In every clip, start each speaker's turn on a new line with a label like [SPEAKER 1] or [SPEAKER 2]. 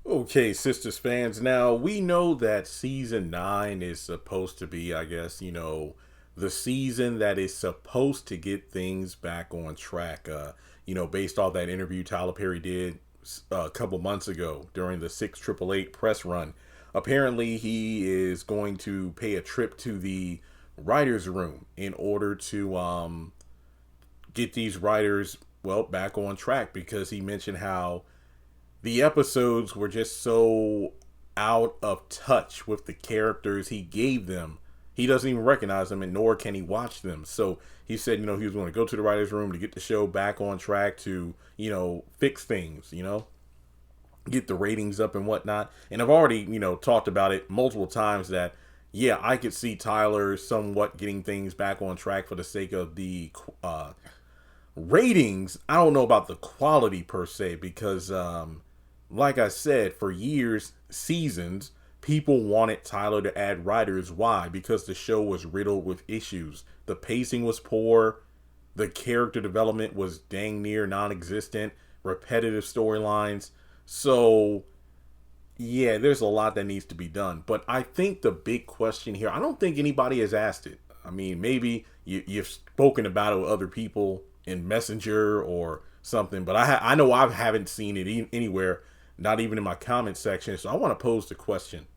[SPEAKER 1] Okay, Sisters fans. Now, we know that season 9 is supposed to be, I guess, the season that is supposed to get things back on track. Based off that interview Tyler Perry did a couple months ago during the 688 press run. Apparently, he is going to pay a trip to the writer's room in order to get these writers, well, back on track because he mentioned how the episodes were just so out of touch with the characters he gave them. He doesn't even recognize them, and nor can he watch them. So he said, he was going to go to the writer's room to get the show back on track to, fix things, get the ratings up and whatnot. And I've already, talked about it multiple times that, yeah, I could see Tyler somewhat getting things back on track for the sake of the ratings. I don't know about the quality per se because, like I said, for years, seasons, people wanted Tyler to add writers. Why? Because the show was riddled with issues. The pacing was poor. The character development was dang near non-existent. Repetitive storylines. So, yeah, there's a lot that needs to be done. But I think the big question here, I don't think anybody has asked it. I mean, maybe you've spoken about it with other people in Messenger or something, but I know I haven't seen it anywhere, not even in my comment section. So I want to pose the question.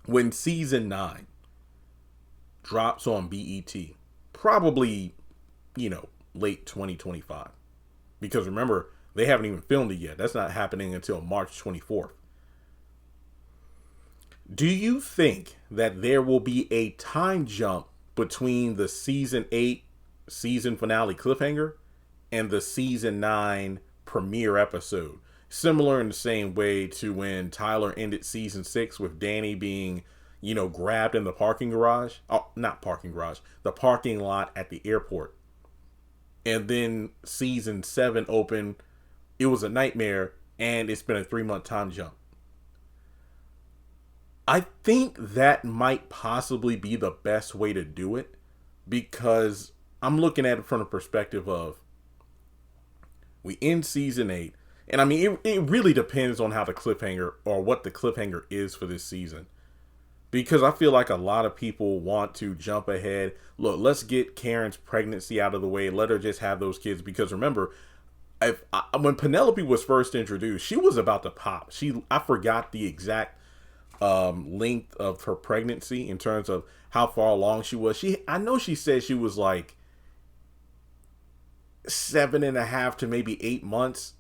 [SPEAKER 1] When season 9 drops on BET, probably, late 2025, because remember, they haven't even filmed it yet. That's not happening until March 24th. Do you think that there will be a time jump between the season 8 season finale cliffhanger and the season 9 premiere episode? Similar in the same way to when Tyler ended season 6 with Danny being, grabbed in the parking garage. Oh, not parking garage. The parking lot at the airport. And then season 7 opened. It was a nightmare, and it's been a 3-month time jump. I think that might possibly be the best way to do it because I'm looking at it from the perspective of we end season 8. And I mean, it really depends on how the cliffhanger or what the cliffhanger is for this season. Because I feel like a lot of people want to jump ahead. Look, let's get Karen's pregnancy out of the way. Let her just have those kids. Because remember, when Penelope was first introduced, she was about to pop. I forgot the exact length of her pregnancy in terms of how far along she was. I know she said she was like 7.5 to maybe 8 months.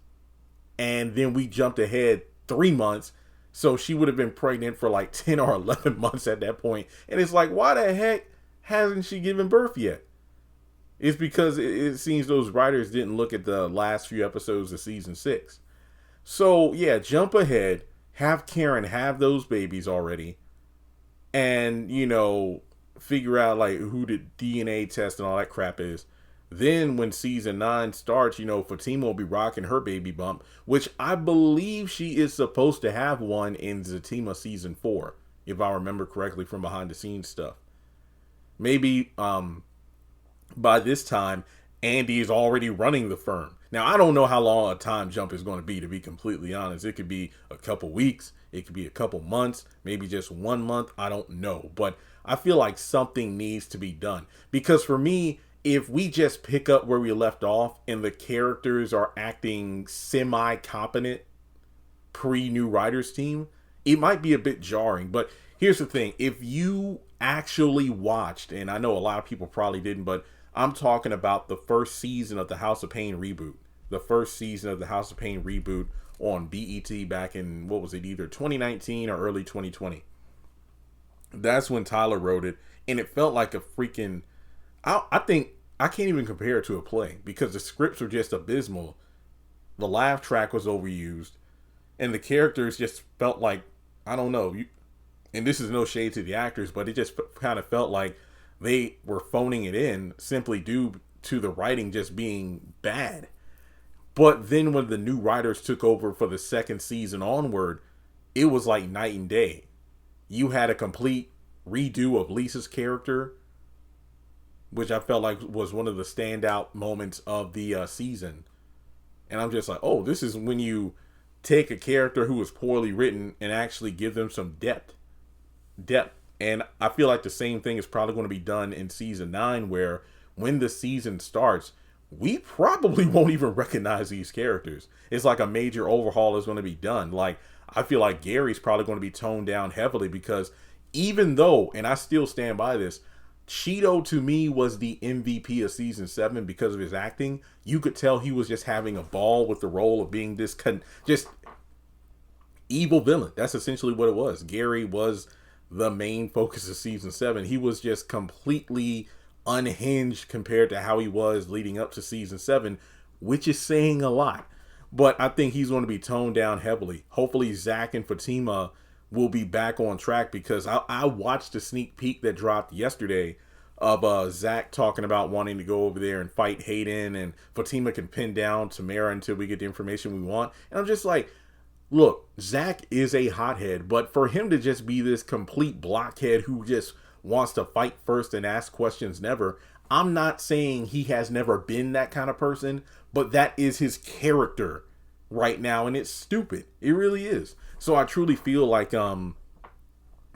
[SPEAKER 1] And then we jumped ahead 3 months. So she would have been pregnant for like 10 or 11 months at that point. And it's like, why the heck hasn't she given birth yet? It's because it seems those writers didn't look at the last few episodes of season 6. So yeah, jump ahead. Have Karen have those babies already. And, figure out like who the DNA test and all that crap is. Then when season 9 starts, Fatima will be rocking her baby bump, which I believe she is supposed to have one in Zatima season 4, if I remember correctly from behind the scenes stuff. Maybe by this time, Andy is already running the firm. Now, I don't know how long a time jump is going to be completely honest. It could be a couple weeks. It could be a couple months, maybe just 1 month. I don't know. But I feel like something needs to be done. Because for me, if we just pick up where we left off and the characters are acting semi-competent pre-new writers team, it might be a bit jarring. But here's the thing. If you actually watched, and I know a lot of people probably didn't, but I'm talking about the first season of the House of Pain reboot. The first season of the House of Pain reboot on BET back in, what was it, either 2019 or early 2020. That's when Tyler wrote it. And it felt like a freaking... I think I can't even compare it to a play because the scripts were just abysmal. The laugh track was overused, and the characters just felt like, I don't know. And this is no shade to the actors, but it just kind of felt like they were phoning it in simply due to the writing just being bad. But then when the new writers took over for the second season onward, it was like night and day. You had a complete redo of Lisa's character, which I felt like was one of the standout moments of the season. And I'm just like, oh, this is when you take a character who was poorly written and actually give them some depth. And I feel like the same thing is probably going to be done in season 9, where when the season starts, we probably won't even recognize these characters. It's like a major overhaul is going to be done. Like, I feel like Gary's probably going to be toned down heavily, because even though, and I still stand by this, Cheeto to me was the MVP of season 7 because of his acting. You could tell he was just having a ball with the role of being this just evil villain. That's essentially what it was. Gary was the main focus of season 7. He was just completely unhinged compared to how he was leading up to season 7, which is saying a lot. But I think he's going to be toned down heavily. Hopefully Zach and Fatima will be back on track, because I watched the sneak peek that dropped yesterday of Zach talking about wanting to go over there and fight Hayden, and Fatima can pin down Tamara until we get the information we want. And I'm just like, look, Zach is a hothead, but for him to just be this complete blockhead who just wants to fight first and ask questions never, I'm not saying he has never been that kind of person, but that is his character right now, and it's stupid. It really is. So I truly feel like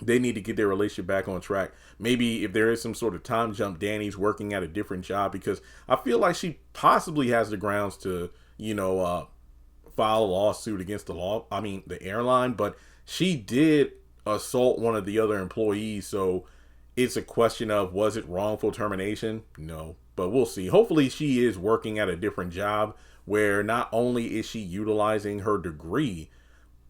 [SPEAKER 1] they need to get their relationship back on track. Maybe if there is some sort of time jump, Danny's working at a different job, because I feel like she possibly has the grounds to, file a lawsuit against the airline, but she did assault one of the other employees, so it's a question of, was it wrongful termination? No, but we'll see. Hopefully she is working at a different job where not only is she utilizing her degree,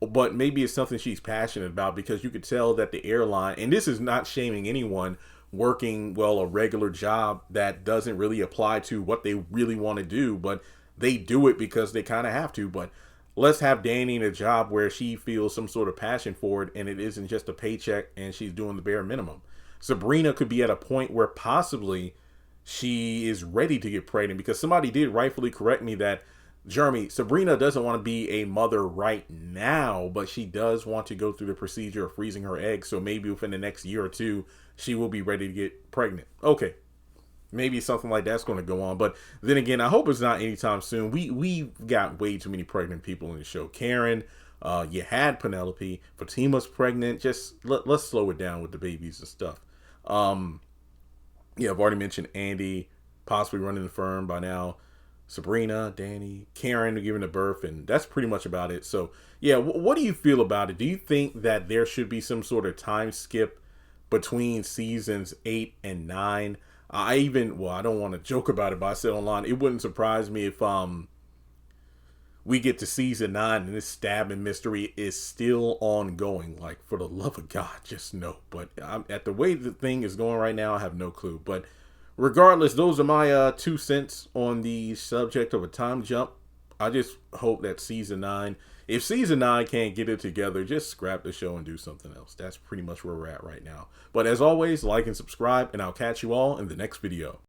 [SPEAKER 1] but maybe it's something she's passionate about, because you could tell that the airline, and this is not shaming anyone working, a regular job that doesn't really apply to what they really want to do, but they do it because they kind of have to. But let's have Danny in a job where she feels some sort of passion for it, and it isn't just a paycheck and she's doing the bare minimum. Sabrina could be at a point where possibly she is ready to get pregnant, because somebody did rightfully correct me that, Jeremy, Sabrina doesn't want to be a mother right now, but she does want to go through the procedure of freezing her eggs. So maybe within the next year or two, she will be ready to get pregnant. Okay. Maybe something like that's going to go on. But then again, I hope it's not anytime soon. We've got way too many pregnant people in the show. Karen, you had Penelope. Fatima's pregnant. Just let's slow it down with the babies and stuff. I've already mentioned Andy possibly running the firm by now. Sabrina, Danny, Karen giving a birth, and that's pretty much about it. So, yeah, what do you feel about it? Do you think that there should be some sort of time skip between seasons 8 and 9? I don't want to joke about it, but I said online, it wouldn't surprise me if we get to season 9 and this stabbing mystery is still ongoing. Like, for the love of God, just no. But at the way the thing is going right now, I have no clue. But regardless, those are my 2 cents on the subject of a time jump. I just hope that season 9, if season 9 can't get it together, just scrap the show and do something else. That's pretty much where we're at right now. But as always, like and subscribe, and I'll catch you all in the next video.